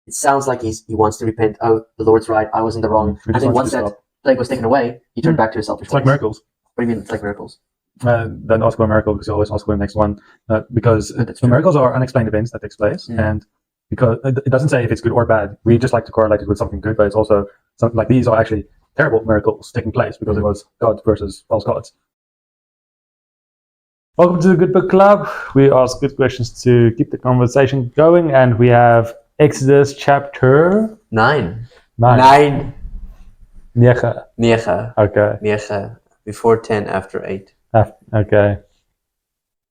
it sounds like he wants to repent. Oh, the Lord's right. I was in the wrong. And then once that plague was taken away, he turned back to his selfish ways. It's like miracles. What do you mean? It's like miracles. Then ask for a miracle because you always ask for the next one. Because miracles are unexplained events that takes place, and because it doesn't say if it's good or bad. We just like to correlate it with something good, but it's also something like these are actually terrible miracles taking place because it was God versus false gods. Welcome to the Good Book Club. We ask good questions to keep the conversation going, and we have Exodus chapter 9. 9. Necha. Okay. Necha. Before 10, after 8. Okay.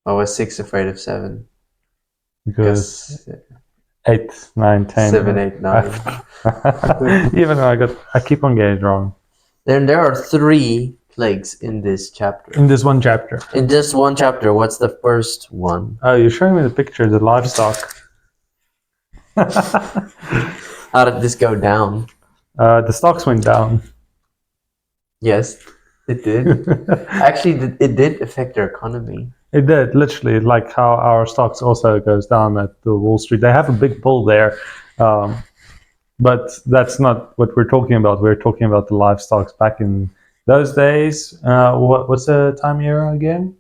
I was 6 afraid of 7. Because 8, 9, 10. 7, 8, 9. Even though I keep on getting it wrong. Then there are 3 plagues in this chapter. In this one chapter. In this one chapter, what's the first one? Oh, you're showing me the picture, the livestock. How did this go down? The stocks went down. Yes, it did. Actually, it did affect their economy. It did, literally, like how our stocks also goes down at the Wall Street. They have a big bull there, but that's not what we're talking about. We're talking about the livestock back in those days. What's the time year again?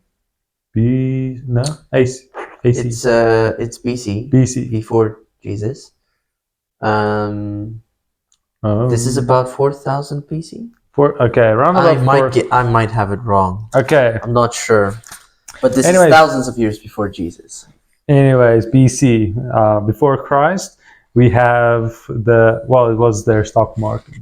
AC. It's BC. BC. Before Jesus. This is about 4,000 BC. Around about I might have it wrong. Okay. I'm not sure. But this is thousands of years before Jesus. Anyways, BC, before Christ, we have it was their stock market.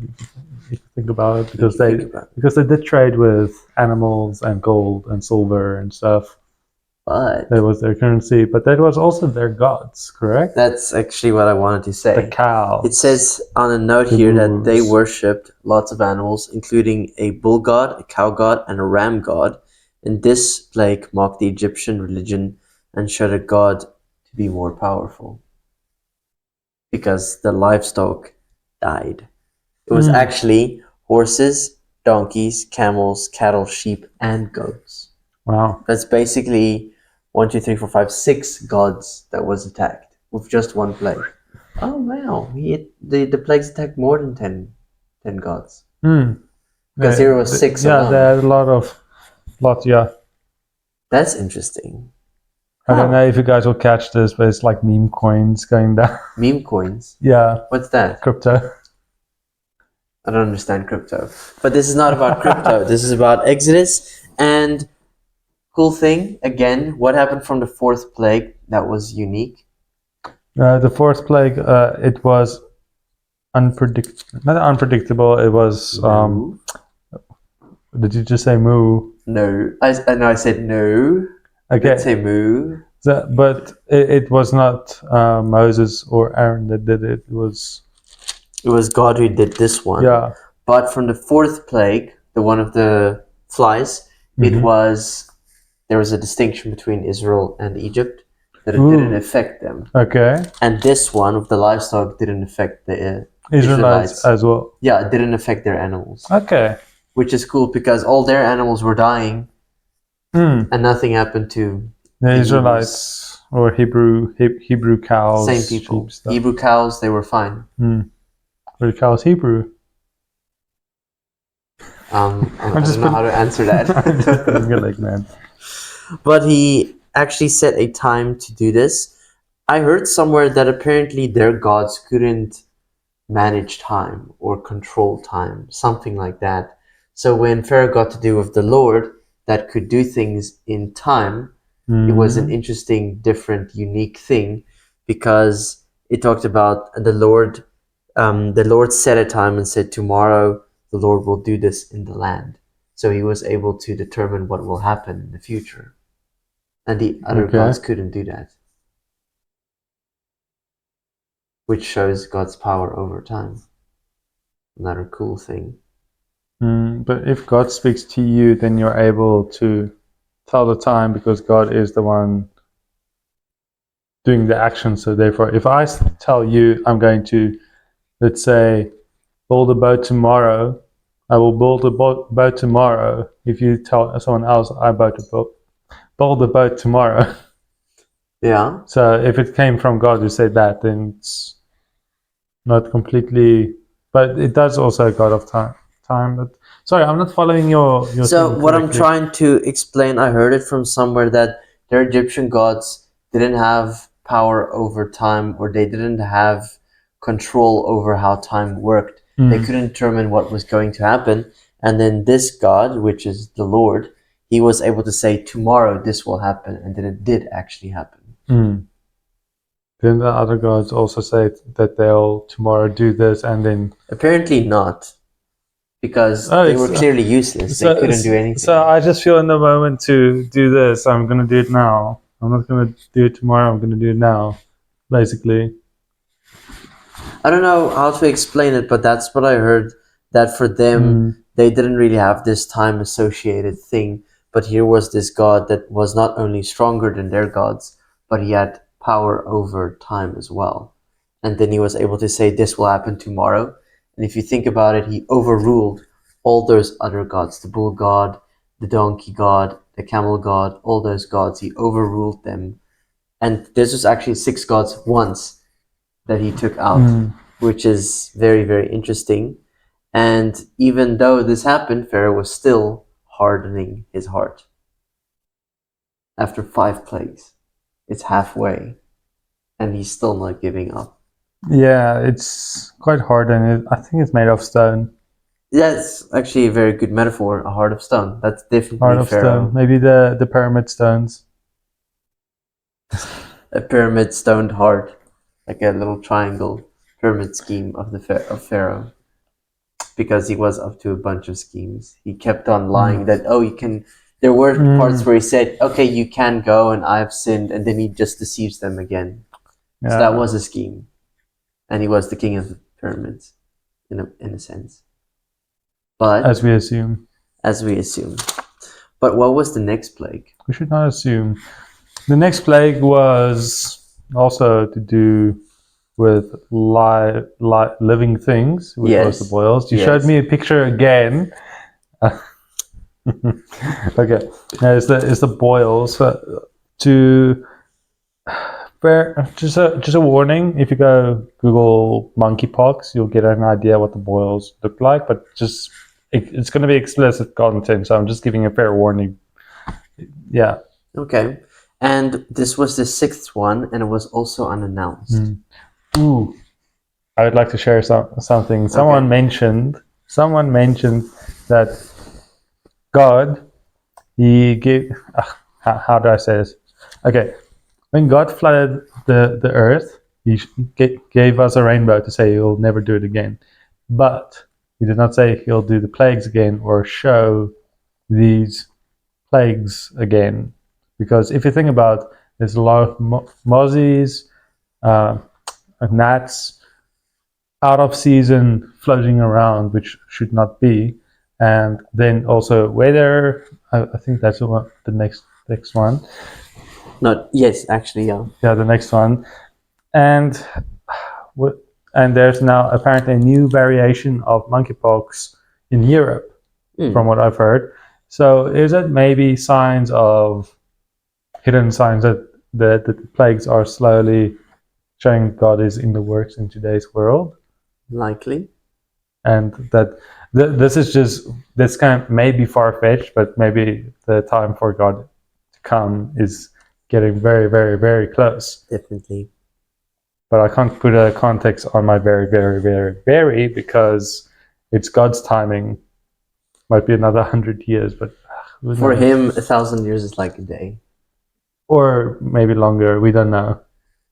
If you think about it, because they did trade with animals and gold and silver and stuff. But that was their currency, but that was also their gods, correct? That's actually what I wanted to say. The cow. It says on a note here that they worshipped lots of animals, including a bull god, a cow god, and a ram god. And this plague mocked the Egyptian religion and showed a god to be more powerful. Because the livestock died. It was actually horses, donkeys, camels, cattle, sheep, and goats. Wow. That's basically 1, 2, 3, 4, 5, 6 gods that was attacked with just one plague. Oh wow! The plagues attacked more than 10 gods. Because there was 6. Yeah, they had a lot. Yeah. That's interesting. I don't know if you guys will catch this, but it's like meme coins going down. Meme coins? Yeah. What's that? Crypto. I don't understand crypto. But this is not about crypto. This is about Exodus. And cool thing, again, what happened from the 4th plague that was unique? The 4th plague, it was not unpredictable. It was... did you just say moo? No. I said no. Okay. I didn't say moo. But it was not Moses or Aaron that did it. It was God who did this one. Yeah. But from the 4th plague, the one of the flies, there was a distinction between Israel and Egypt that it didn't affect them. Okay. And this one of the livestock didn't affect the Israelites as well. Yeah, it didn't affect their animals. Okay. Which is cool because all their animals were dying and nothing happened to the Israelites or Hebrew cows. Same people. Hebrew cows, they were fine. Were cows Hebrew? I don't know how to answer that. Like, man. But he actually set a time to do this. I heard somewhere that apparently their gods couldn't manage time or control time, something like that. So when Pharaoh got to do with the Lord that could do things in time, it was an interesting, different, unique thing because it talked about the Lord. The Lord set a time and said, tomorrow the Lord will do this in the land. So he was able to determine what will happen in the future. And the other gods couldn't do that. Which shows God's power over time. Another cool thing. But if God speaks to you, then you're able to tell the time because God is the one doing the action. So therefore, if I tell you I'm going to, let's say, build a boat tomorrow, I will build a boat tomorrow. If you tell someone else I build a boat tomorrow. Yeah. So if it came from God who said that, then not completely, but it does also a god of time. But sorry, I'm not following your So thing what I'm correctly. trying to explain, I heard it from somewhere that their Egyptian gods didn't have power over time, or they didn't have control over how time worked. They couldn't determine what was going to happen. And then this God, which is the Lord, he was able to say, tomorrow this will happen, and then it did actually happen. Then the other gods also say that they'll tomorrow do this, and then Apparently not, because they were clearly useless. They couldn't do anything. So I just feel in the moment to do this. I'm gonna do it now. I'm not gonna do it tomorrow. I'm gonna do it now, basically. I don't know how to explain it, but that's what I heard. That for them, they didn't really have this time associated thing. But here was this god that was not only stronger than their gods, but he had power over time as well. And then he was able to say, this will happen tomorrow. And if you think about it, he overruled all those other gods, the bull god, the donkey god, the camel god, all those gods. He overruled them. And this was actually 6 gods once that he took out, which is very, very interesting. And even though this happened, Pharaoh was still hardening his heart. After 5 plagues, it's halfway, and he's still not giving up. Yeah, it's quite hard, and I think it's made of stone. That's actually a very good metaphor, a heart of stone. That's definitely Heart of Pharaoh. stone. Maybe the pyramid stones. A pyramid stoned heart, like a little triangle pyramid scheme of Pharaoh. Because he was up to a bunch of schemes. He kept on lying that, oh, you can. There were parts where he said, okay, you can go and I've sinned, and then he just deceives them again. Yeah. So that was a scheme. And he was the king of the pyramids, in a sense. But as we assume. But what was the next plague? We should not assume. The next plague was also to do with living things, which was the boils. You showed me a picture again. Okay, it's the boils. Just a warning: if you go Google monkeypox, you'll get an idea what the boils look like. But it's going to be explicit content, so I'm just giving a fair warning. Yeah. Okay. And this was the 6th one, and it was also unannounced. Ooh, I would like to share something. Someone mentioned that God, he gave. How do I say this? Okay, when God flooded the earth, he gave us a rainbow to say he'll never do it again. But he did not say he'll do the plagues again or show these plagues again. Because if you think about, there's a lot of mozzies, gnats out of season floating around, which should not be. And then also weather, I think that's the next one. Yes, actually, yeah. Yeah, the next one. And there's now apparently a new variation of monkeypox in Europe, from what I've heard. So is it maybe hidden signs that the plagues are slowly showing God is in the works in today's world? Likely. And that this kind of may be far-fetched, but maybe the time for God to come is getting very, very, very close. Definitely. But I can't put a context on my very, very, very, very, because it's God's timing. Might be another 100 years, but for him, 1,000 years is like a day. Or maybe longer, we don't know.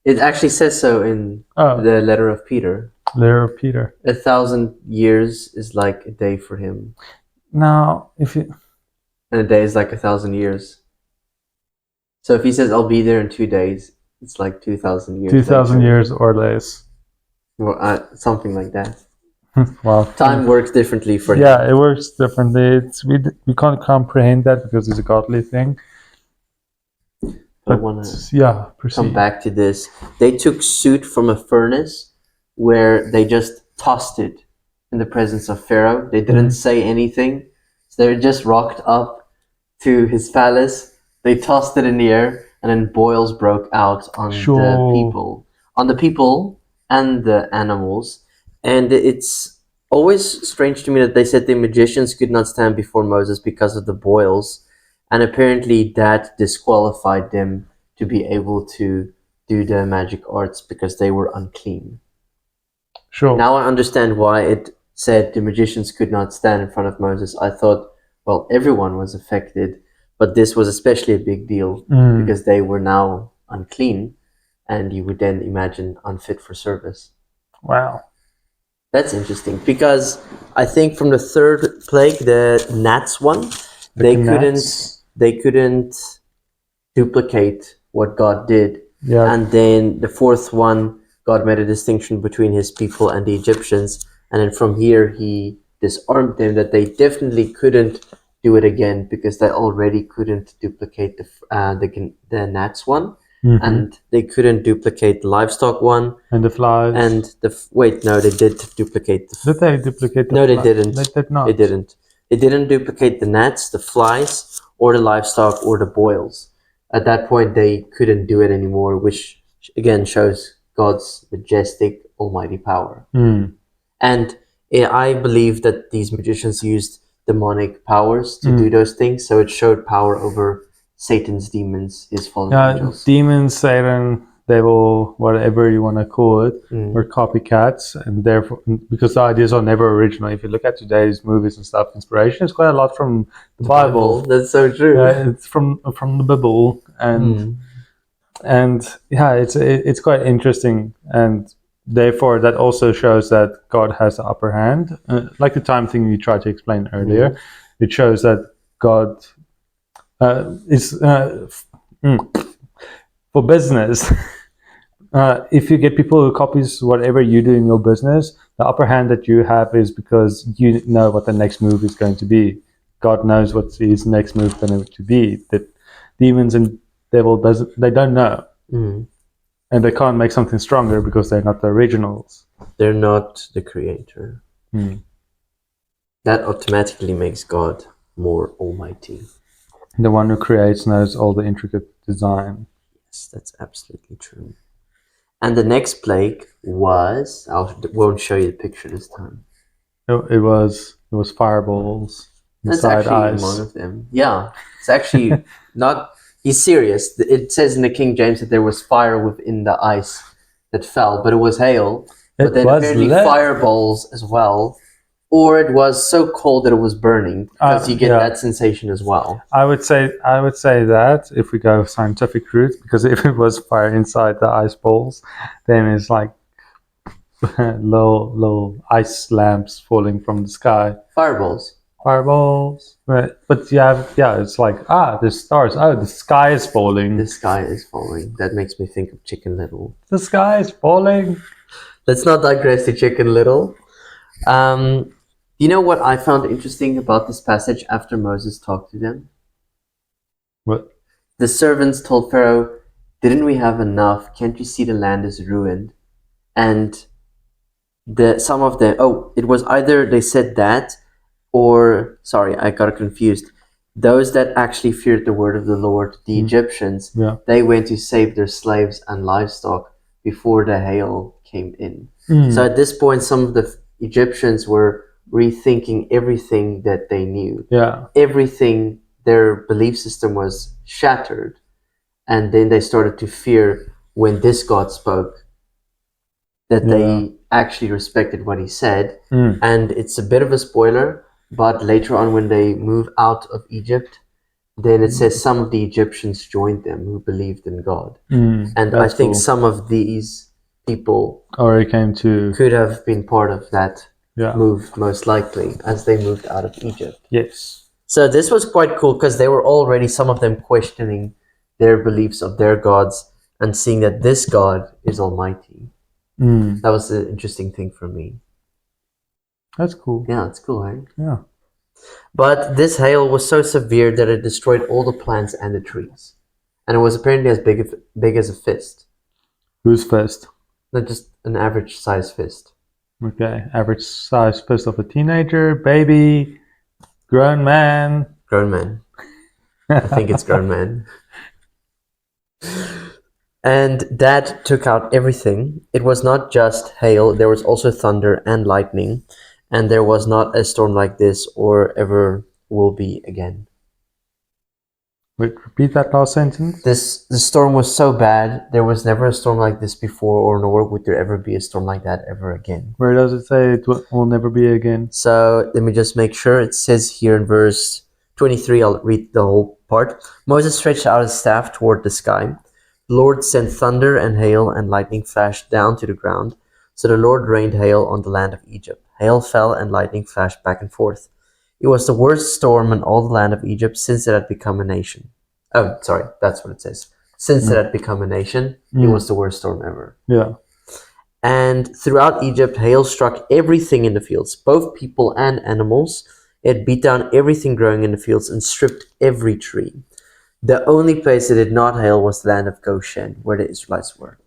It actually says so in the letter of Peter. 1,000 years is like a day for him. Now, and a day is like 1,000 years. So if he says, I'll be there in 2 days, it's like 2,000 years. 2,000 years or less. Well, something like that. Well, time works differently for him. Yeah, it works differently. We can't comprehend that because it's a godly thing. But I want to come back to this. They took soot from a furnace where they just tossed it in the presence of Pharaoh. They didn't say anything. So they just rocked up to his palace. They tossed it in the air, and then boils broke out on the people. On the people, and the animals. And it's always strange to me that they said the magicians could not stand before Moses because of the boils, and apparently that disqualified them to be able to do the magic arts because they were unclean. Sure. Now I understand why it said the magicians could not stand in front of Moses. I thought, well, everyone was affected, but this was especially a big deal because they were now unclean, and you would then imagine unfit for service. Wow. That's interesting because I think from the third plague, the gnats one, they couldn't duplicate what God did. Yeah. And then the fourth one, God made a distinction between his people and the Egyptians. And then from here, he disarmed them that they definitely couldn't do it again because they already couldn't duplicate the gnats one. And they couldn't duplicate the livestock one. And the flies. And no, they did duplicate. Did they duplicate the No, flies? they didn't. They did not. They didn't. They didn't duplicate the gnats, the flies, or the livestock, or the boils. At that point, they couldn't do it anymore, which again shows God's majestic, almighty power. And I believe that these magicians used demonic powers to do those things, so it showed power over Satan's demons, his fallen angels. Demons, Satan, devil, whatever you want to call it, were copycats, and therefore, because the ideas are never original. If you look at today's movies and stuff, inspiration is quite a lot from the Bible. That's so true. It's from the Bible, and yeah, it's quite interesting, and therefore that also shows that God has the upper hand. Like the time thing you tried to explain earlier, it shows that God is for business. If you get people who copies whatever you do in your business, the upper hand that you have is because you know what the next move is going to be. God knows what his next move is going to be. That demons and devil they don't know, and they can't make something stronger because they're not the originals. They're not the creator. That automatically makes God more almighty. The one who creates knows all the intricate design. Yes, that's absolutely true. And the next plague was, won't show you the picture this time. It was fireballs inside eyes. One of them. Yeah, it's actually not. He's serious. It says in the King James that there was fire within the ice that fell, but it was hail. But then apparently fireballs as well. Or it was so cold that it was burning, because you get that sensation as well. I would say that if we go scientific route, because if it was fire inside the ice balls, then it's like little ice lamps falling from the sky. Fireballs. Right. But it's like there's stars. The sky is falling. The sky is falling. That makes me think of Chicken Little. The sky is falling. Let's not digress to Chicken Little. You know what I found interesting about this passage after Moses talked to them? What? The servants told Pharaoh, "Didn't we have enough? Can't you see the land is ruined?" And some of them, it was either they said that, or, sorry, I got confused. Those that actually feared the word of the Lord, the Egyptians, they went to save their slaves and livestock before the hail came in. So at this point, some of the Egyptians were rethinking everything that they knew. Everything, their belief system was shattered. And then they started to fear when this God spoke that they actually respected what he said. And it's a bit of a spoiler, but later on when they move out of Egypt, then it says some of the Egyptians joined them who believed in God. And I think some of these people could have been part of that move, most likely, as they moved out of Egypt. Yes. So this was quite cool because they were already, some of them, questioning their beliefs of their gods and seeing that this God is almighty. That was an interesting thing for me. That's cool. Yeah, it's cool, right? Yeah. But this hail was so severe that it destroyed all the plants and the trees. And it was apparently as big as a fist. Whose fist? Not just an average size fist. Okay, average size fist of a teenager, baby, grown man. Grown man. I think it's grown man. And that took out everything. It was not just hail, there was also thunder and lightning, and there was not a storm like this or ever will be again. Wait, repeat that last sentence. The storm was so bad, there was never a storm like this before, or nor would there ever be a storm like that ever again. Where does it say it will never be again? So let me just make sure. It says here in verse 23, I'll read the whole part. Moses stretched out his staff toward the sky. The Lord sent thunder and hail, and lightning flashed down to the ground. So the Lord rained hail on the land of Egypt. Hail fell and lightning flashed back and forth. It was the worst storm in all the land of Egypt since it had become a nation. Oh, sorry, that's what it says. Since it had become a nation, it was the worst storm ever. Yeah. And throughout Egypt, hail struck everything in the fields, both people and animals. It beat down everything growing in the fields and stripped every tree. The only place that did not hail was the land of Goshen, where the Israelites were.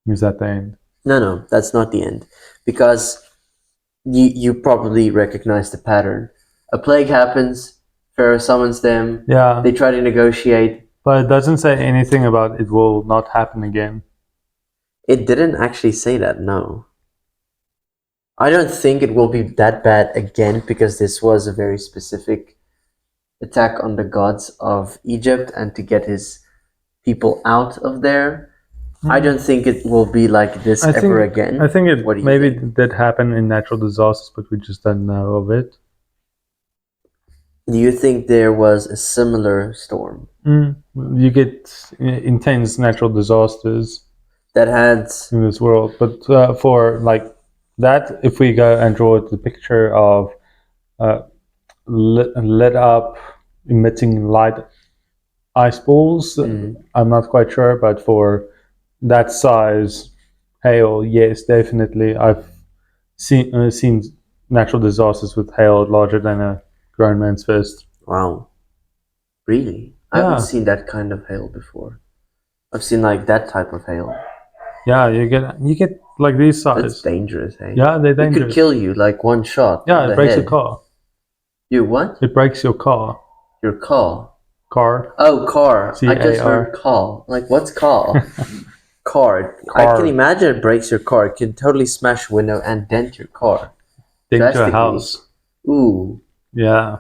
Is that the end? No, that's not the end. Because you probably recognize the pattern. A plague happens, Pharaoh summons them, Yeah. they try to negotiate. But it doesn't say anything about it will not happen again. It didn't actually say that, no. I don't think it will be that bad again, because this was a very specific attack on the gods of Egypt and to get his people out of there. I don't think it will be like this ever again. I think What do you maybe think? did happen in natural disasters, but we just don't know of it. Do you think there was a similar storm You get intense natural disasters that had in this world, but for like that, if we go and draw the picture of lit up emitting light ice balls, I'm not quite sure, but for that size hail, yes, definitely. I've seen natural disasters with hail larger than a grown man's fist. wow, really? I haven't seen that kind of hail before. I've seen like that type of hail. Yeah, you get like these size. That's dangerous, hey? Yeah, they're It dangerous. could kill you like one shot. Yeah, on it the breaks head. your car. You what? It breaks your car. Your car. Car. Oh, car. I just C-A-R. heard call. Like, what's call? Car. I can imagine it breaks your car. It can totally smash window and dent your car. Dent your drastically. house. Ooh. Yeah.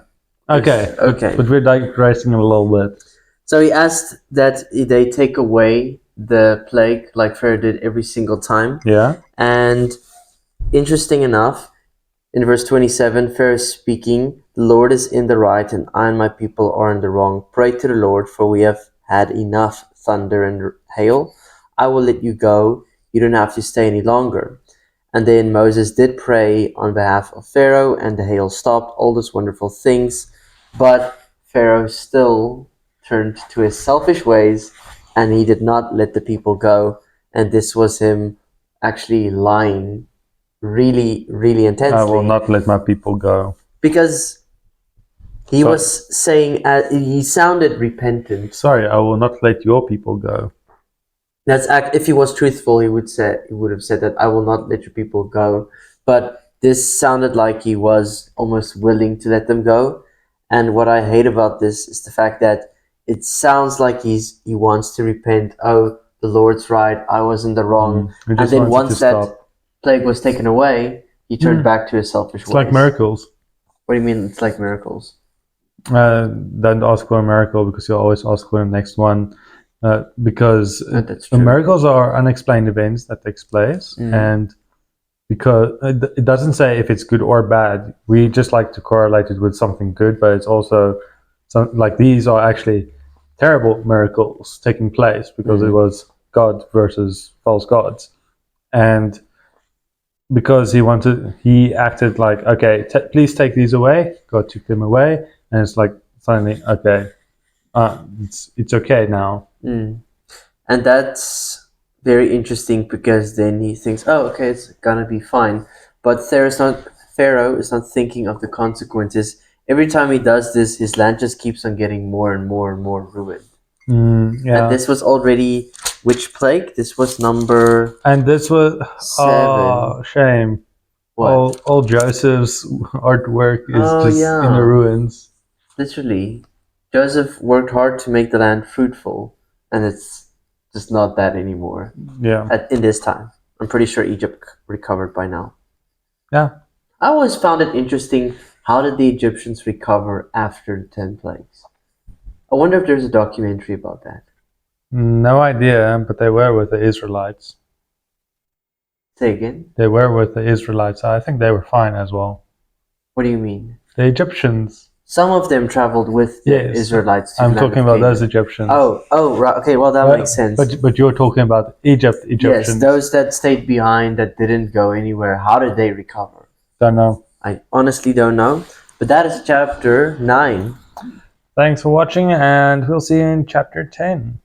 Okay. Okay. But we're digressing a little bit. So he asked that they take away the plague like Pharaoh did every single time. Yeah. And interesting enough, in verse 27, Pharaoh is speaking, "The Lord is in the right, and I and my people are in the wrong. Pray to the Lord, for we have had enough thunder and hail. I will let you go. You don't have to stay any longer." And then Moses did pray on behalf of Pharaoh, and the hail stopped, all those wonderful things. But Pharaoh still turned to his selfish ways, and he did not let the people go. And this was him actually lying really, really intensely. I will not let my people go. Because he was saying, he sounded repentant. Sorry, I will not let your people go. If he was truthful, he would have said that I will not let your people go. But this sounded like he was almost willing to let them go. And what I hate about this is the fact that it sounds like he wants to repent. Oh, the Lord's right. I was in the wrong. And then once that plague was taken away, he turned back to his selfish ways. It's like miracles. What do you mean? It's like miracles. Don't ask for a miracle because you'll always ask for the next one. Because miracles are unexplained events that take place, and because it doesn't say if it's good or bad, we just like to correlate it with something good, but it's also like these are actually terrible miracles taking place because it was God versus false gods, and because he acted like, okay, please take these away. God took them away, and it's like suddenly, okay, it's okay now. And that's very interesting because then he thinks, oh, okay, it's gonna be fine. But Pharaoh is not thinking of the consequences. Every time he does this, his land just keeps on getting more and more and more ruined. And this was already which plague? This was number. And this was 7. Oh, shame. What? All Joseph's artwork is in the ruins. Literally, Joseph worked hard to make the land fruitful, and it's just not that anymore. Yeah. In this time, I'm pretty sure Egypt recovered by now. Yeah. I always found it interesting. How did the Egyptians recover after the 10 plagues? I wonder if there's a documentary about that. No idea, but they were with the Israelites. Say again? They were with the Israelites. I think they were fine as well. What do you mean? The Egyptians. Some of them traveled with the Yes, Israelites to I'm the land talking of about those Canaan. Egyptians. Oh, right. Okay, well, that makes sense. But you're talking about Egyptians. Yes, those that stayed behind, that didn't go anywhere, how did they recover? Don't know. I honestly don't know. But that is chapter 9. Thanks for watching, and we'll see you in chapter 10.